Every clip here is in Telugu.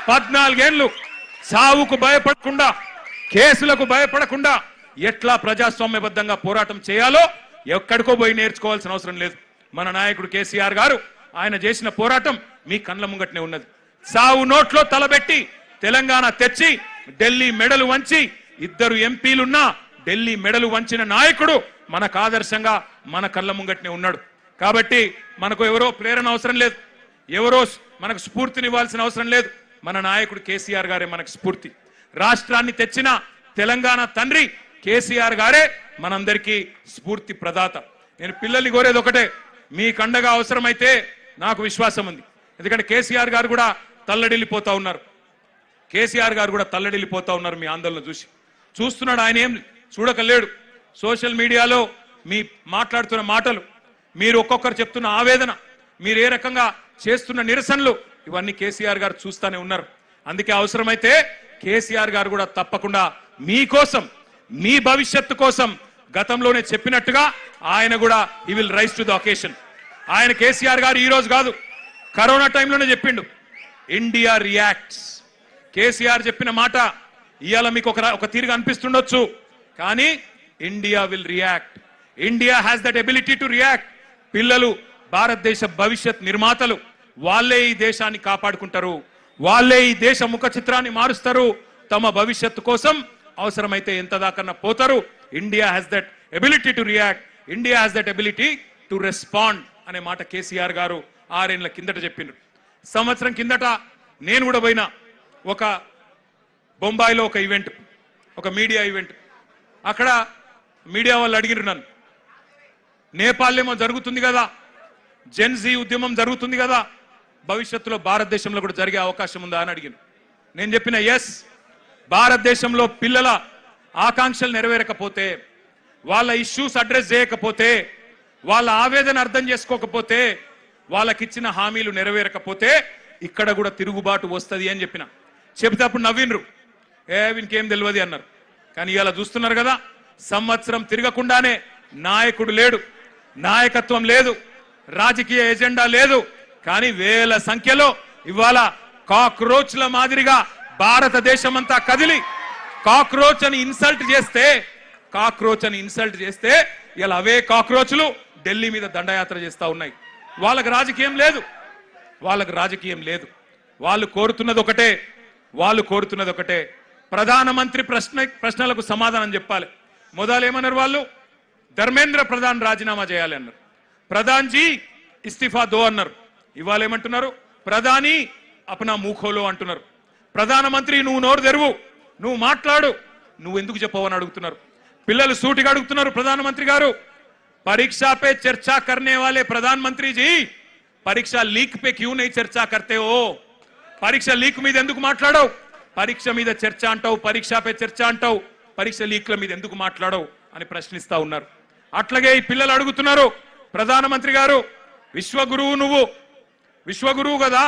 14 ఏళ్లు సావుకు భయపడకుండా, కేసులకు భయపడకుండా ఎట్లా ప్రజాస్వామ్యబద్ధంగా పోరాటం చేయాలో ఎక్కడికో పోయి నేర్చుకోవాల్సిన అవసరం లేదు. మన నాయకుడు కేసీఆర్ గారు ఆయన చేసిన పోరాటం మీ కళ్ళ ముంగట్నే ఉన్నది. సావు నోట్లో తలబెట్టి తెలంగాణ తెచ్చి ఢిల్లీ మెడలు వంచి 2 ఎంపీలున్నా ఢిల్లీ మెడలు వంచిన నాయకుడు మనకు ఆదర్శంగా మన కళ్ళ ముంగట్నే ఉన్నాడు. కాబట్టి మనకు ఎవరో ప్రేరణ అవసరం లేదు, ఎవరో మనకు స్ఫూర్తినివ్వాల్సిన అవసరం లేదు. మన నాయకుడు కేసీఆర్ గారే మనకు స్ఫూర్తి. రాష్ట్రాన్ని తెచ్చిన తెలంగాణ తండ్రి కేసీఆర్ గారే మనందరికీ స్ఫూర్తి ప్రదాత. నేను పిల్లల్ని కోరేది ఒకటే, మీ కండగా అవసరమైతే నాకు విశ్వాసం ఉంది. ఎందుకంటే కేసీఆర్ గారు కూడా తల్లడిల్లిపోతా ఉన్నారు. కేసీఆర్ గారు కూడా తల్లడిల్లిపోతా ఉన్నారు మీ ఆందోళన చూస్తున్నాడు. ఆయన ఏం చూడకలేడు. సోషల్ మీడియాలో మీ మాట్లాడుతున్న మాటలు, మీరు ఒక్కొక్కరు చెప్తున్న ఆవేదన, మీరు ఏ రకంగా చేస్తున్న నిరసనలు, ఇవన్నీ కేసీఆర్ గారు చూస్తూనే ఉన్నారు. అందుకే అవసరమైతే కేసీఆర్ గారు కూడా తప్పకుండా మీకోసం, మీ భవిష్యత్తు కోసం గతంలోనే చెప్పినట్టుగా ఆయన కూడా he will rise to the occasion. ఆయన కేసీఆర్ గారు ఈ రోజు కాదు, కరోనా టైంలోనే చెప్పిండు, ఇండియా రియాక్ట్స్. కేసీఆర్ చెప్పిన మాట ఇవాళ మీకు ఒక తీరుగా అనిపిస్తుండొచ్చు, కానీ India will react. India has that ability to react. పిల్లలు భారతదేశ భవిష్యత్ నిర్మాతలు, వాళ్ళే ఈ దేశాన్ని కాపాడుకుంటారు, వాళ్ళే ఈ దేశ ముఖ చిత్రాన్ని మారుస్తారు. తమ భవిష్యత్తు కోసం అవసరమైతే ఎంత దాకన్నా పోతారు. India has that ability to react, India has that ability to respond అనే మాట కేసీఆర్ గారు 6 ఏళ్ల కిందట చెప్పిండ్రు. సంవత్సరం కిందట నేను కూడా పోయినా ఒక బొంబాయిలో ఒక ఈవెంట్, ఒక మీడియా ఈవెంట్. అక్కడ మీడియా వాళ్ళు అడిగిరు నన్ను, నేపాల్లో జరుగుతుంది కదా, జెన్జీ ఉద్యమం జరుగుతుంది కదా, భవిష్యత్తులో భారతదేశంలో కూడా జరిగే అవకాశం ఉందా అని అడిగాను. నేను చెప్పిన ఎస్, భారతదేశంలో పిల్లల ఆకాంక్షలు నెరవేరకపోతే, వాళ్ళ ఇష్యూస్ అడ్రస్ చేయకపోతే, వాళ్ళ ఆవేదన అర్థం చేసుకోకపోతే, వాళ్ళకిచ్చిన హామీలు నెరవేరకపోతే ఇక్కడ కూడా తిరుగుబాటు వస్తుంది అని చెప్పిన. చెబితే అప్పుడు నవ్విండ్రు, వీనికేం తెలియదు అన్నారు. కానీ ఇలా చూస్తున్నారు కదా, సంవత్సరం తిరగకుండానే నాయకుడు లేడు, నాయకత్వం లేదు, రాజకీయ ఎజెండా లేదు. కానీ వేల సంఖ్యలో ఇవాళ కాక్రోచ్ల మాదిరిగా భారతదేశం అంతా కదిలి కాక్రోచ్ అని ఇన్సల్ట్ చేస్తే ఇలా అవే కాక్రోచ్లు ఢిల్లీ మీద దండయాత్ర చేస్తా ఉన్నాయి. వాళ్ళకి రాజకీయం లేదు, వాళ్ళు కోరుతున్నది ఒకటే, ప్రధానమంత్రి ప్రశ్నలకు సమాధానం చెప్పాలి. మొదలు ఏమన్నారు వాళ్ళు, ధర్మేంద్ర ప్రధాన్ రాజీనామా చేయాలి అన్నారు, ప్రధాన్ జీ ఇస్తిఫా దో అన్నారు. ఇవాళ ఏమంటున్నారు, ప్రధాని అప్నా మూఖోలో అంటున్నారు. ప్రధానమంత్రి నువ్వు నోరు తెరువు, నువ్వు మాట్లాడు, నువ్వు ఎందుకు చెప్పవని అడుగుతున్నారు. పిల్లలు సూటిగా అడుగుతున్నారు, ప్రధానమంత్రి గారు परीक्षा पे चर्चा करने वाले प्रधानमंत्री जी परीक्षा लीक पे क्यों नहीं चर्चा करते हो? परीक्षा लीक మీద ఎందుకు మాట్లాడవు? పరీక్ష మీద చర్చ అంటావు, పరీక్ష పై చర్చ అంటావు, పరీక్ష లీక్ల మీద ఎందుకు మాట్లాడవు అని ప్రశ్నిస్తా ఉన్నారు. అట్లాగే ఈ పిల్లలు అడుగుతున్నారు, ప్రధానమంత్రి గారు విశ్వగురువు, నువ్వు విశ్వగురువు కదా,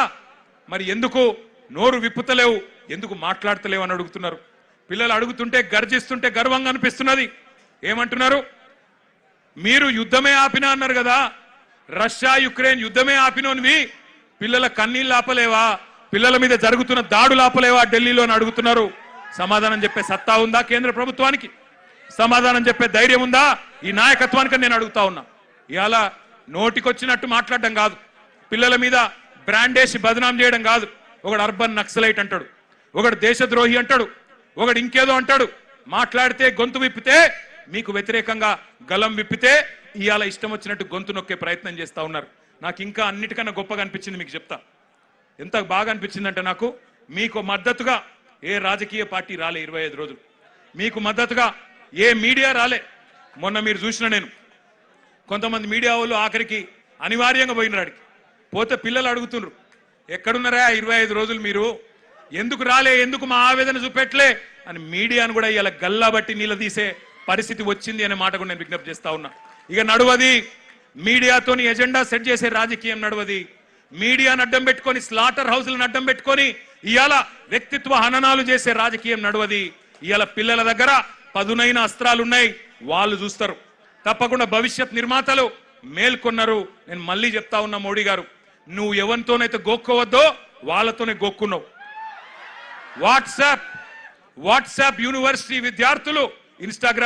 మరి ఎందుకు నోరు విప్పుతలేవు, ఎందుకు మాట్లాడతలేవు అని అడుగుతున్నారు. పిల్లలు అడుగుతుంటే గర్జిస్తుంటే గర్వంగా అనిపిస్తున్నది. ఏమంటున్నారు, మీరు యుద్ధమే ఆపినా అన్నారు కదా, రష్యా యుక్రెయిన్ యుద్ధమే ఆపినోనివి పిల్లల కన్నీళ్ళు ఆపలేవా, పిల్లల మీద జరుగుతున్న దాడులు ఆపలేవా ఢిల్లీలో అని అడుగుతున్నారు. సమాధానం చెప్పే సత్తా ఉందా కేంద్ర ప్రభుత్వానికి? సమాధానం చెప్పే ధైర్యం ఉందా ఈ నాయకత్వానికి నేను అడుగుతా ఉన్నా. ఇవాళ నోటికొచ్చినట్టు మాట్లాడడం కాదు, పిల్లల మీద బ్రాండేసి బదనాం చేయడం కాదు. ఒకడు అర్బన్ నక్సలైట్ అంటాడు, ఒకడు దేశద్రోహి అంటాడు, ఒకడు ఇంకేదో అంటాడు. మాట్లాడితే గొంతు విప్పితే, మీకు వ్యతిరేకంగా గలం విప్పితే ఇవాళ ఇష్టం వచ్చినట్టు గొంతు నొక్కే ప్రయత్నం చేస్తా ఉన్నారు. నాకు ఇంకా అన్నిటికన్నా గొప్పగా అనిపించింది, మీకు చెప్తా ఎంత బాగా అనిపించిందంటే, నాకు మీకు మద్దతుగా ఏ రాజకీయ పార్టీ రాలే 25 రోజులు, మీకు మద్దతుగా ఏ మీడియా రాలే. మొన్న మీరు చూసిన నేను కొంతమంది మీడియా వాళ్ళు ఆఖరికి అనివార్యంగా పోయినరాడికి పోతే పిల్లలు అడుగుతున్నారు, ఎక్కడున్నారా 25 రోజులు మీరు, ఎందుకు రాలే, ఎందుకు మా ఆవేదన చూపెట్టలే అని మీడియాను కూడా ఇలా గల్లా బట్టి నిలదీసే పరిస్థితి వచ్చింది అనే మాట కూడా నేను విజ్ఞప్తి చేస్తా ఉన్నా. ఇక నడువది మీడియాతోని ఎజెండా సెట్ చేసే రాజకీయం నడువది, మీడియాను అడ్డం పెట్టుకొని స్లాటర్ హౌస్లను అడ్డం పెట్టుకొని ఇవాళ వ్యక్తిత్వ హననాలు చేసే రాజకీయం నడువది. ఇవాళ పిల్లల దగ్గర పదునైన అస్త్రాలు ఉన్నాయి, వాళ్ళు చూస్తారు. తప్పకుండా భవిష్యత్ నిర్మాతలు మేల్కొన్నారు. నేను మళ్ళీ చెప్తా ఉన్నా, మోడీ గారు నువ్వు ఎవరితోనైతే గోక్కోవద్దో వాళ్ళతోనే గోక్కున్నావు. వాట్సాప్ యూనివర్సిటీ విద్యార్థులు ఇన్స్టాగ్రామ్